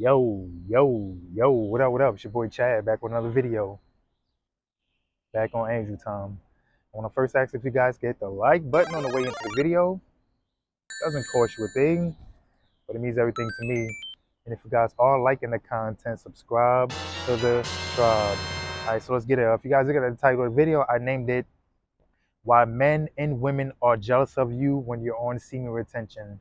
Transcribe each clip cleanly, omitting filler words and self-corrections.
Yo, what up? It's your boy Chad back with another video, back on Angel Time. I want to first ask if you guys get the like button on the way into the video. Doesn't cost you a thing, but it means everything to me. And if you guys are liking the content, subscribe to the tribe. Alright, so let's get it. If you guys look at the title of the video, I named it Why Men and Women Are Jealous of You When You're on Semen Retention.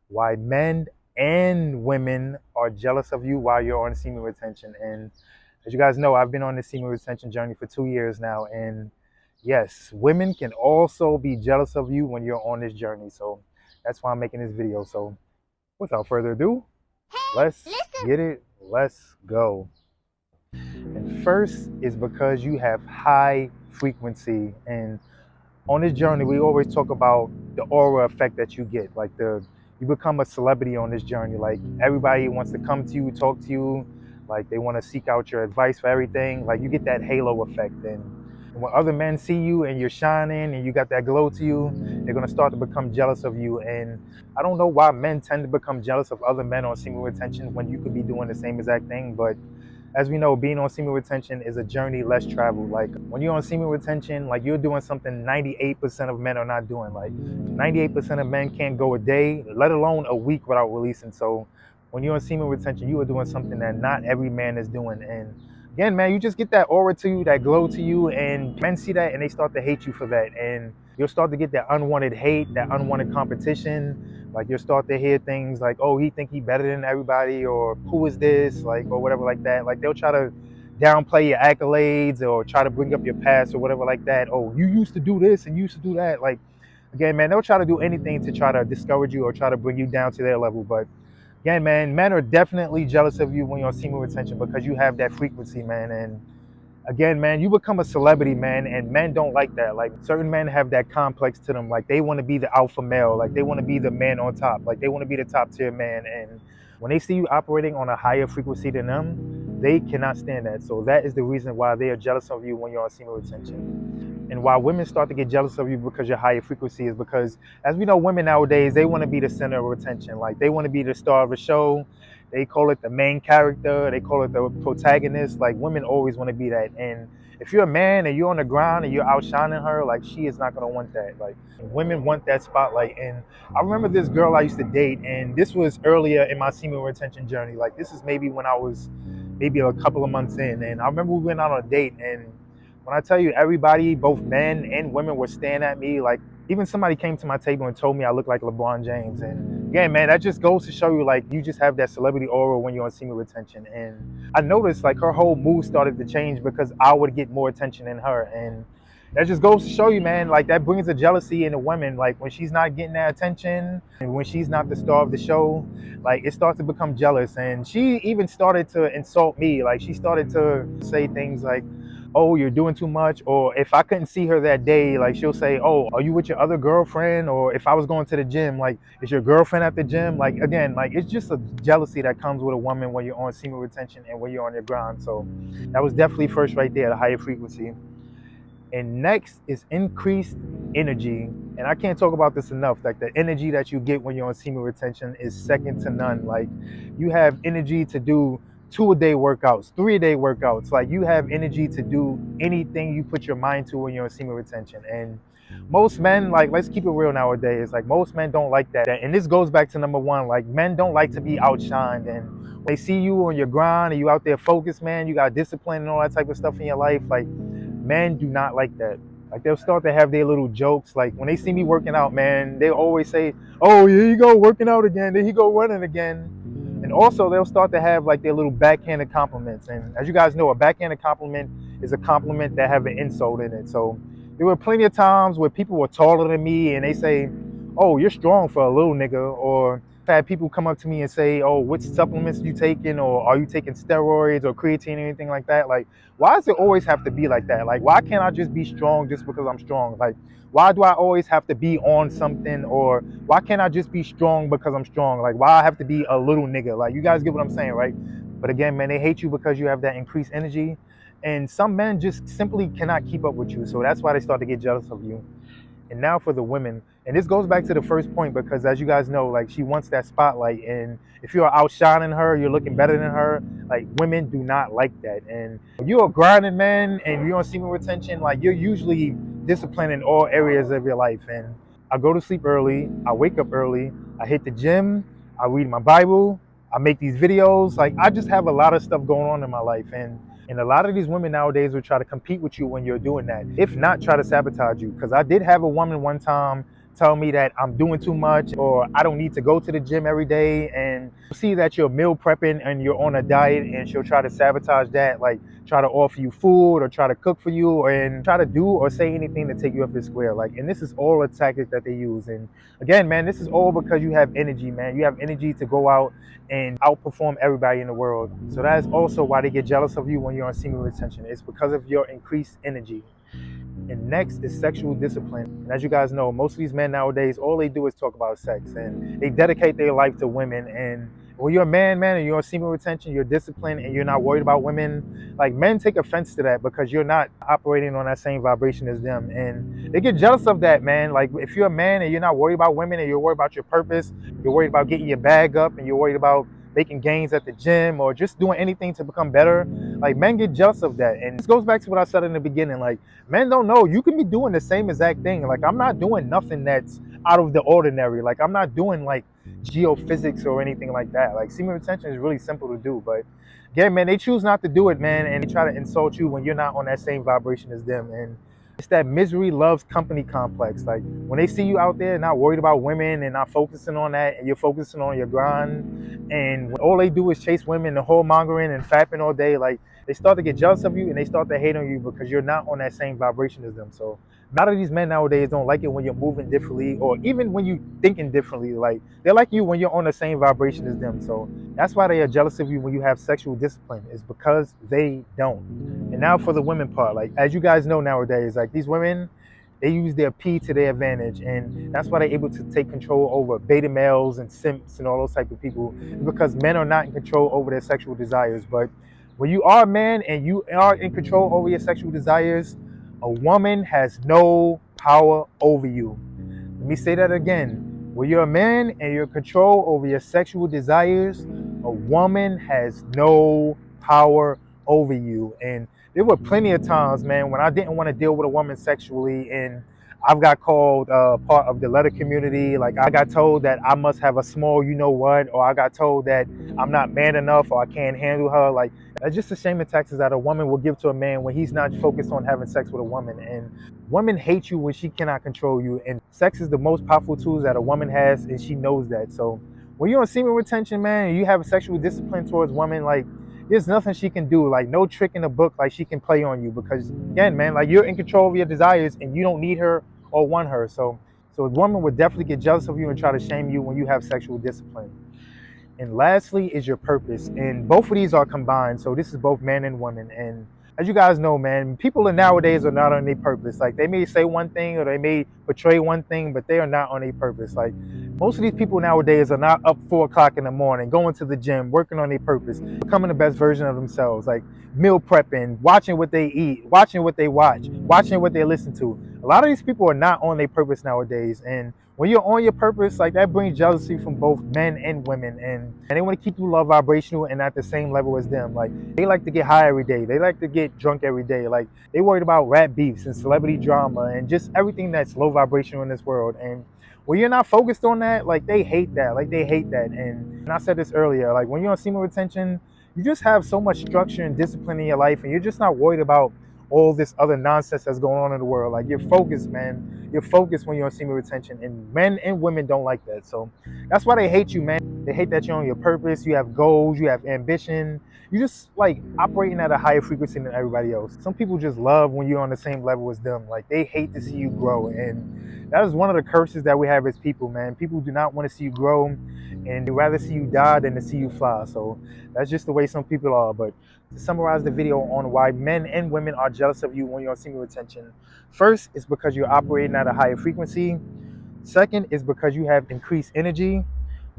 Why men and women are jealous of you while you're on semen retention. And as you guys know, I've been on the semen retention journey for 2 years now. And yes, women can also be jealous of you when you're on this journey. So that's why I'm making this video. So without further ado, let's get it. Let's go. And first is because you have high frequency. And on this journey, we always talk about the aura effect that you get. Like you become a celebrity on this journey. Like everybody wants to come to you, talk to you. Like they want to seek out your advice for everything. Like you get that halo effect. And when other men see you and you're shining and you got that glow to you, they're going to start to become jealous of you. And I don't know why men tend to become jealous of other men on semen retention when you could be doing the same exact thing. But as we know, being on semen retention is a journey less traveled. Like when you're on semen retention, like you're doing something 98% of men are not doing. Like 98% of men can't go a day, let alone a week without releasing. So when you're on semen retention, you are doing something that not every man is doing. And again, man, you just get that aura to you, that glow to you, and men see that and they start to hate you for that. And you'll start to get that unwanted hate, that unwanted competition. Like you'll start to hear things like, oh, he think he better than everybody, or who is this, like, or whatever like that. Like they'll try to downplay your accolades or try to bring up your past or whatever like that. Oh, you used to do this and you used to do that. Like, again, man, they'll try to do anything to try to discourage you or try to bring you down to their level. But again, man, men are definitely jealous of you when you're on semen retention because you have that frequency, man. And again, man, you become a celebrity, man, and men don't like that. Like certain men have that complex to them. Like they want to be the alpha male. Like they want to be the man on top. Like they want to be the top tier man. And when they see you operating on a higher frequency than them, they cannot stand that. So that is the reason why they are jealous of you when you're on semen retention. And why women start to get jealous of you because you're higher frequency is because, as we know, women nowadays, they want to be the center of attention. Like they want to be the star of a show. They call it the main character. They call it the protagonist. Like women always want to be that. And if you're a man and you're on the ground and you're outshining her, like she is not going to want that. Like women want that spotlight. And I remember this girl I used to date, and this was earlier in my semen retention journey. Like this is maybe when I was maybe a couple of months in. And I remember we went out on a date, and when I tell you everybody, both men and women, were staring at me, like even somebody came to my table and told me I look like LeBron James. And again, man, that just goes to show you, like, you just have that celebrity aura when you're on semen retention. And I noticed, like, her whole mood started to change because I would get more attention than her. And that just goes to show you, man, like, that brings a jealousy in a woman. Like, when she's not getting that attention and when she's not the star of the show, like, it starts to become jealous. And she even started to insult me. Like, she started to say things like, oh, you're doing too much. Or if I couldn't see her that day, like she'll say, oh, are you with your other girlfriend? Or if I was going to the gym, like, is your girlfriend at the gym? Like, again, like it's just a jealousy that comes with a woman when you're on semen retention and when you're on your ground. So that was definitely first right there, the higher frequency. And next is increased energy. And I can't talk about this enough. Like the energy that you get when you're on semen retention is second to none. Like you have energy to do 2-a-day workouts, 3-a-day workouts. Like you have energy to do anything you put your mind to when you're on semen retention. And most men, like, let's keep it real nowadays. Like most men don't like that. And this goes back to number one. Like men don't like to be outshined. And when they see you on your grind and you out there focused, man, you got discipline and all that type of stuff in your life. Like men do not like that. Like they'll start to have their little jokes. Like when they see me working out, man, they always say, oh, here you go working out again. There you go running again. And also they'll start to have like their little backhanded compliments. And as you guys know, a backhanded compliment is a compliment that have an insult in it. So there were plenty of times where people were taller than me and they say, oh, you're strong for a little nigga. Or I've had people come up to me and say, oh, which supplements you taking? Or are you taking steroids or creatine or anything like that? Like, why does it always have to be like that? Like, why can't I just be strong just because I'm strong? Like, why do I always have to be on something? Or why can't I just be strong because I'm strong? Like, why I have to be a little nigga? Like, you guys get what I'm saying, right? But again, man, they hate you because you have that increased energy. And some men just simply cannot keep up with you. So that's why they start to get jealous of you. And now for the women, And this goes back to the first point because, as you guys know, like, she wants that spotlight. And if you're outshining her, you're looking better than her, like, women do not like that. And when you're a grinding man and you're on semen retention, like, you're usually disciplined in all areas of your life. And I go to sleep early, I wake up early, I hit the gym, I read my Bible, I make these videos. Like, I just have a lot of stuff going on in my life. And a lot of these women nowadays will try to compete with you when you're doing that. If not, try to sabotage you. Because I did have a woman one time tell me that I'm doing too much or I don't need to go to the gym every day, and see that you're meal prepping and you're on a diet, and she'll try to sabotage that, like try to offer you food or try to cook for you and try to do or say anything to take you off the square. Like, and this is all a tactic that they use. And again, man, this is all because you have energy, man. You have energy to go out and outperform everybody in the world. So that is also why they get jealous of you when you're on semen retention. It's because of your increased energy. And next is sexual discipline. And as you guys know, most of these men nowadays, all they do is talk about sex, and they dedicate their life to women. And when you're a man, and you're on semen retention, you're disciplined and you're not worried about women, like, men take offense to that because you're not operating on that same vibration as them. And they get jealous of that, man. Like, if you're a man and you're not worried about women and you're worried about your purpose, you're worried about getting your bag up and you're worried about making gains at the gym or just doing anything to become better, like, men get jealous of that. And this goes back to what I said in the beginning. Like, men don't know you can be doing the same exact thing. Like, I'm not doing nothing that's out of the ordinary. Like, I'm not doing like geophysics or anything like that. Like, semen retention is really simple to do, but again, man, they choose not to do it, man, and they try to insult you when you're not on that same vibration as them. And it's that misery loves company complex. Like, when they see you out there not worried about women and not focusing on that, and you're focusing on your grind, and when all they do is chase women and whoremongering and fapping all day, like, they start to get jealous of you and they start to hate on you because you're not on that same vibration as them. So a lot of these men nowadays don't like it when you're moving differently, or even when you thinking differently. Like, they like you when you're on the same vibration as them. So that's why they are jealous of you when you have sexual discipline, is because they don't. And now for the women part, like, as you guys know nowadays, like, these women, they use their P to their advantage, and that's why they're able to take control over beta males and simps and all those type of people, because men are not in control over their sexual desires. But when you are a man and you are in control over your sexual desires, a woman has no power over you. Let me say that again. When you're a man and you're in control over your sexual desires, a woman has no power over you. And there were plenty of times, man, when I didn't want to deal with a woman sexually, and I've got called part of the letter community. Like, I got told that I must have a small you know what, or I got told that I'm not man enough or I can't handle her. Like, that's just the shame and taxes that a woman will give to a man when he's not focused on having sex with a woman. And women hate you when she cannot control you. And sex is the most powerful tools that a woman has, and she knows that. So when you're on semen retention, man, and you have a sexual discipline towards women, like, there's nothing she can do, like, no trick in the book, like, she can play on you, because again, man, like, you're in control of your desires and you don't need her or want her. So a woman would definitely get jealous of you and try to shame you when you have sexual discipline. And lastly is your purpose. And both of these are combined. So this is both men and women. And as you guys know, man, people nowadays are not on their purpose. Like, they may say one thing or they may portray one thing, but they are not on their purpose. Like, most of these people nowadays are not up 4 o'clock in the morning, going to the gym, working on their purpose, becoming the best version of themselves, like meal prepping, watching what they eat, watching what they watch, watching what they listen to. A lot of these people are not on their purpose nowadays. And when you're on your purpose, like, that brings jealousy from both men and women, and they want to keep you low vibrational and at the same level as them. Like, they like to get high every day, they like to get drunk every day, like, they worried about rap beefs and celebrity drama and just everything that's low vibrational in this world. And when you're not focused on that, like, they hate that. And I said this earlier, like, when you're on semen retention, you just have so much structure and discipline in your life, and you're just not worried about all this other nonsense that's going on in the world. Like, you're focused, man. You're focused when you're on semen retention, and men and women don't like that. So that's why they hate you, man. They hate that you're on your purpose, you have goals, you have ambition, you just, like, operating at a higher frequency than everybody else. Some people just love when you're on the same level as them. Like, they hate to see you grow, and that is one of the curses that we have as people, man. People do not want to see you grow, and they'd rather see you die than to see you fly. So that's just the way some people are. But to summarize the video on why men and women are jealous of you when you're on semen retention, first is because you're operating at a higher frequency. Second is because you have increased energy.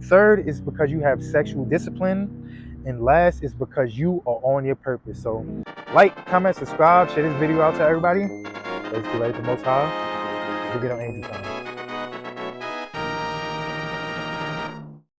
Third is because you have sexual discipline. And last is because you are on your purpose. So like, comment, subscribe, share this video out to everybody. Let's get ready for the Most High. We get on Angel Time.